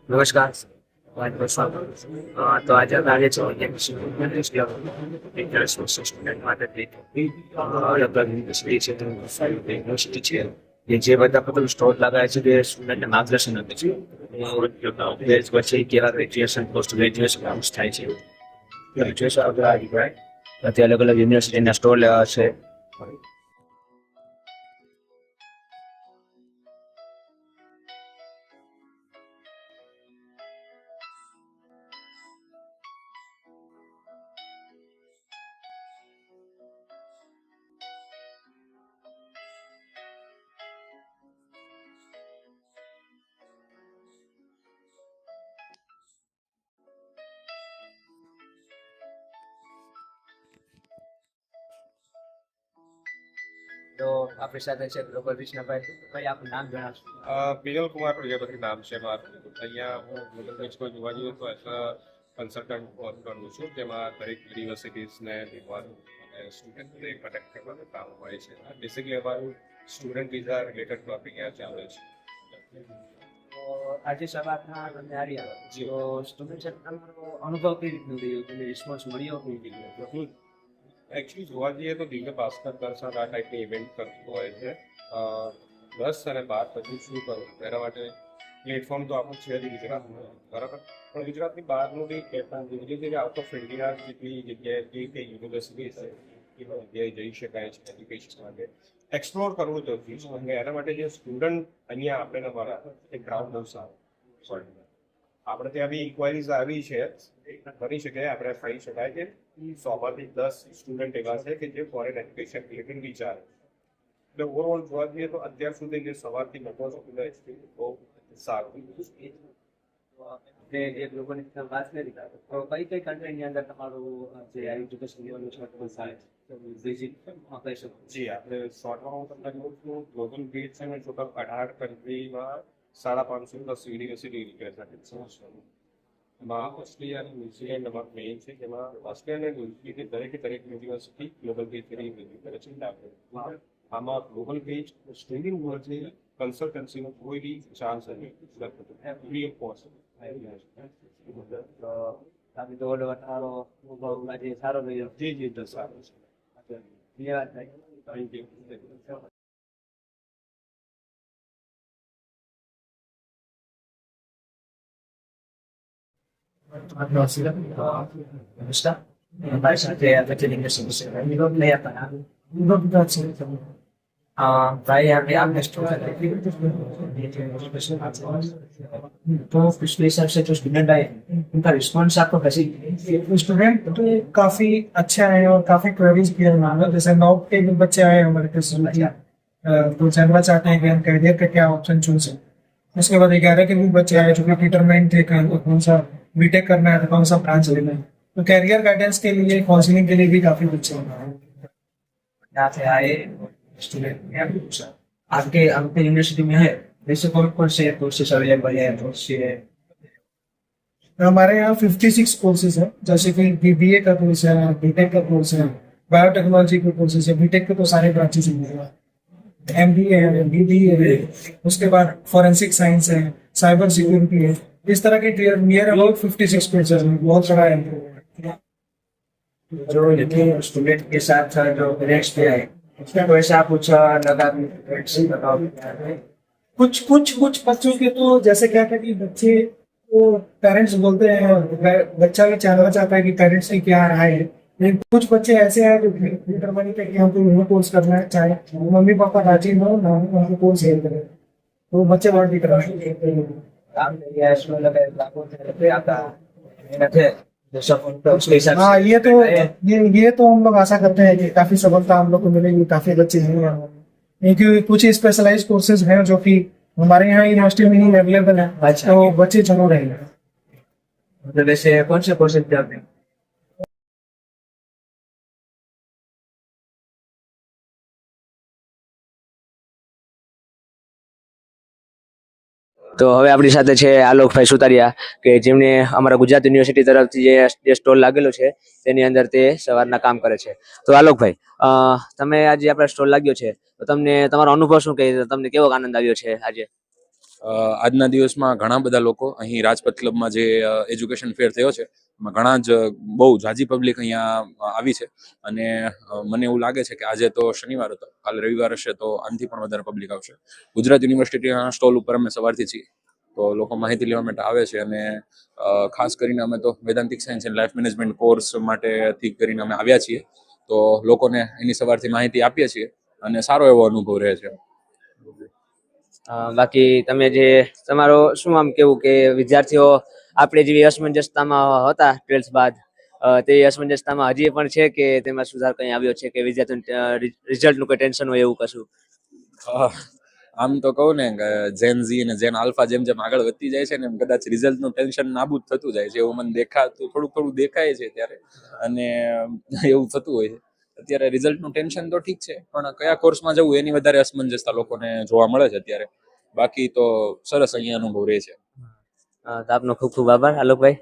નમસ્કાર. વાત પર સ્વાગત. તો આજે અમે આવ્યા છીએ સ્ટુડન્ટ માટે અલગ અલગ યુનિવર્સિટી છે યુનિવર્સિટી છે કે જે બધા પોતાનું સ્ટોલ લગાવે છે તે સ્ટુડન્ટને માર્ગદર્શન આપે છે. પછી કેવા ગ્રેજ્યુએશન પોસ્ટ ગ્રેજ્યુએશન કોર્સ થાય છે ગ્રેજ્યુએશન અત્યારે અલગ અલગ યુનિવર્સિટીના સ્ટોલ છે. તો આપણી સાથે છે ગ્લોબલ કૃષ્ણભાઈ. ભાઈ આપનું નામ જણાવશો? વિજલ કુમાર પ્રજાપતિ નામ છે મારું. અહીંયા હું ગ્લોબલ બેચમાં જોવા જઈએ તો એઝ અ કન્સલ્ટન્ટ વર્ક કરું છું, જેમાં દરેક યુનિવર્સિટીઝને લેવાનું અને સ્ટુડન્ટને કનેક્ટ કરવાનું કામ હોય છે. બેસિકલી અમારું સ્ટુડન્ટ વિઝા રિલેટેડ ટોપિક અહીંયા ચાલે છે. તો આજે સવારના તમે આવ્યા તો સ્ટુડન્ટ છે તમારો અનુભવ કઈ રીતનો રહ્યો, તમને રિસ્પોન્સ મળ્યો કઈ રીતનો? એકચ્યુઅલી જોવા જઈએ તો દિવ્ય ભાસ્કર દર્શન આ ટાઈપની ઇવેન્ટ કરતું હોય છે. 10 અને 12 પછી શું કરું એના માટે પ્લેટફોર્મ તો આપણું છે જ ગુજરાતમાં, બરાબર. પણ ગુજરાતની બહારનું બી પ્લેટફોર્મ જેવી રીતે આઉટ ઓફ ઇન્ડિયા જેટલી જગ્યાએ જે કંઈ યુનિવર્સિટી છે એ જગ્યાએ જઈ શકાય છે એજ્યુકેશન માટે એક્સપ્લોર કરવું જરૂરી છે. અને એના માટે જે સ્ટુડન્ટ અહીંયા આપણે અમારા એક ગ્રાઉન્ડ બહુ સારું સોરી આપણે ત્યાં બી ઇન્ક્વાયરીઝ આવી છે, કરી શકાય આપણે કહી શકાય કે 100 માંથી 10 સ્ટુડન્ટ એવા છે કે જે ફોરેન એજ્યુકેશન રિલેટેડ વિચારે. એટલે ઓવરઓલ જોવા જઈએ તો અત્યાર સુધી જે સવારથી મોટો સ્ટુડન્ટ બહુ સારું. તે જે ગ્લોબલ વાત કરી તો કઈ કઈ કન્ટ્રીની અંદર તમારું જે એજ્યુકેશન લેવલ છે તે સારું વિઝિટ કહી શકો? જી આપણે શોર્ટમાં હું તમને કહું છું, ગ્લોબલ ગેટ છે ને ટોટલ 18 કન્ટ્રીમાં 550 યુનિવર્સિટી રિપ્રેઝેન્ટેડ છે. એમાં ઓસ્ટ્રેલિયા અને ન્યુઝીલેન્ડ અમારું મેઇન છે, જેમાં ઓસ્ટ્રેલિયા અને ન્યુઝીલેન્ડ દરેક યુનિવર્સિટી ગ્લોબલ ગેટ કરી કરે છે. આમાં ગ્લોબલ ગેટ સ્ટ્રીમિંગ વર્લ્ડની કન્સલ્ટન્સીનો કોઈ બી ચાન્સ નથી, ફ્રી ઓફ કોસ્ટ. તમે તો ઓલો તમારો અનુભવ આજે સારો રહ્યો? જી તો સારું છે. ધન્યવાદ ભાઈ. Thank you. નમસ્કાર. મારી સાથે भाई अभी आपने तो पिछले साल से जो स्टूडेंट आए उनका रिस्पॉन्स आपको कैसी? स्टूडेंट तो काफी अच्छा है और काफी क्वेरीज किए हैं। जैसे 9 के भी बच्चे आए हमारे पास तो जानना चाहते हैं कि हम करियर का क्या ऑप्शन चूज है। उसके बाद 11 के भी बच्चे आए जो कि डिटरमाइंड थे कौन सा बीटेक करना है तो कौन सा ब्रांच लेना है। तो कैरियर गाइडेंस के लिए काउंसलिंग के लिए भी काफी बच्चे यहाँ से आए स्टूडेंट आपके आपके यूनिवर्सिटी में है वैसे कौन कौन से कोर्सेस अवेलेबल है? हमारे यहाँ 56 कोर्सेज है, जैसे कि बीबीए का कोर्स है, बीटेक का कोर्स है, बायोटेक्नोलॉजी के कोर्सेज है। बीटेक के तो सारे ब्रांचेस हैं, एमबीए है, बीबीए है, उसके बाद फॉरेंसिक साइंस है, साइबर सिक्योरिटी है। इस तरह के नियर अबाउट 56 कोर्सेज हैं, बहुत बड़ा है। जो स्टूडेंट के साथ जो पेरेंट्स भी आए उसमें वैसा कुछ लगा कुछ बच्चों के तो जैसे क्या था कि बच्चे वो पेरेंट्स बोलते हैं, बच्चा भी जानना चाहता है कि पेरेंट्स की क्या राय है। लेकिन कुछ बच्चे ऐसे हैं जो डिटरमाइन करते हैं कि हमको वो कोर्स करना है, चाहे मम्मी पापा राजी हो ना उनको कोर्स हेल्प करें, तो बच्चे बहुत डिटरमाइन हाँ ये तो हम लोग आशा करते हैं कि काफी सफलता हम लोग को मिलेगी। काफी बच्चे हैं क्योंकि कुछ स्पेशलाइज कोर्सेज हैं जो कि हमारे यहाँ यूनिवर्सिटी में ही अवेलेबल है। अच्छा, तो बच्चे जरूर रहेंगे। मतलब वैसे कौन से कोर्सेज जाते हैं? તો હવે આપણી સાથે છે આલોકભાઈ સુતારિયા કે જેમને અમારા ગુજરાત યુનિવર્સિટી તરફથી જે સ્ટોલ લાગેલો છે તેની અંદર તે સવારના કામ કરે છે. તો આલોકભાઈ, તમે આજે આપણે સ્ટોલ લાગ્યો છે તો તમને તમારો અનુભવ શું કહે, તમને કેવો આનંદ આવ્યો છે આજે? આજના દિવસમાં ઘણા બધા લોકો અહીં રાજપથ ક્લબમાં જે એજ્યુકેશન ફેર થયો છે એમાં ઘણા જ બહુ ઝાઝી પબ્લિક અહીંયા આવી છે અને મને એવું લાગે છે કે આજે તો શનિવાર હતો, કાલે રવિવાર હશે તો આનાથી પણ વધારે પબ્લિક આવશે. ગુજરાત યુનિવર્સિટીના સ્ટોલ ઉપર અમે સવારથી છીએ, તો લોકો માહિતી લેવા માટે આવે છે અને ખાસ કરીને અમે તો વેદાંતિક science and life management course માટેથી કરીને અમે આવ્યા છીએ, તો લોકોને એની સવારથી માહિતી આપીએ છીએ અને સારો એવો અનુભવ રહે છે. બાકી તમે જે તમારો શું આમ કેવું કે વિદ્યાર્થીઓ આપણે જેવી અસમંજસતામાં હતા 12th બાદ તે અસમંજસતામાં હજી પણ છે કે તેમાં સુધાર કંઈ આવ્યો છે કે વિદ્યાર્થીઓને રિઝલ્ટનું કોઈ ટેન્શન હોય એવું કશું? આમ તો કહું ને કે જેન ઝી અને જેન આલ્ફા જેમ જેમ આગળ વધતી જાય છે ને એમ કદાચ રિઝલ્ટનું ટેન્શન નાબૂદ થતું જાય છે એવું મને દેખાતું થોડું દેખાય છે ત્યારે, અને એવું થતું હોય છે. અત્યારે રિઝલ્ટનું ટેન્શન તો ઠીક છે, પણ કયા કોર્સમાં જવું એની વધારે અસમંજસતા લોકોને જોવા મળે છે અત્યારે. બાકી તો સરસ અહીંયા અનુભવ રહે છે. તો આપનો ખૂબ ખૂબ આભાર આલોકભાઈ.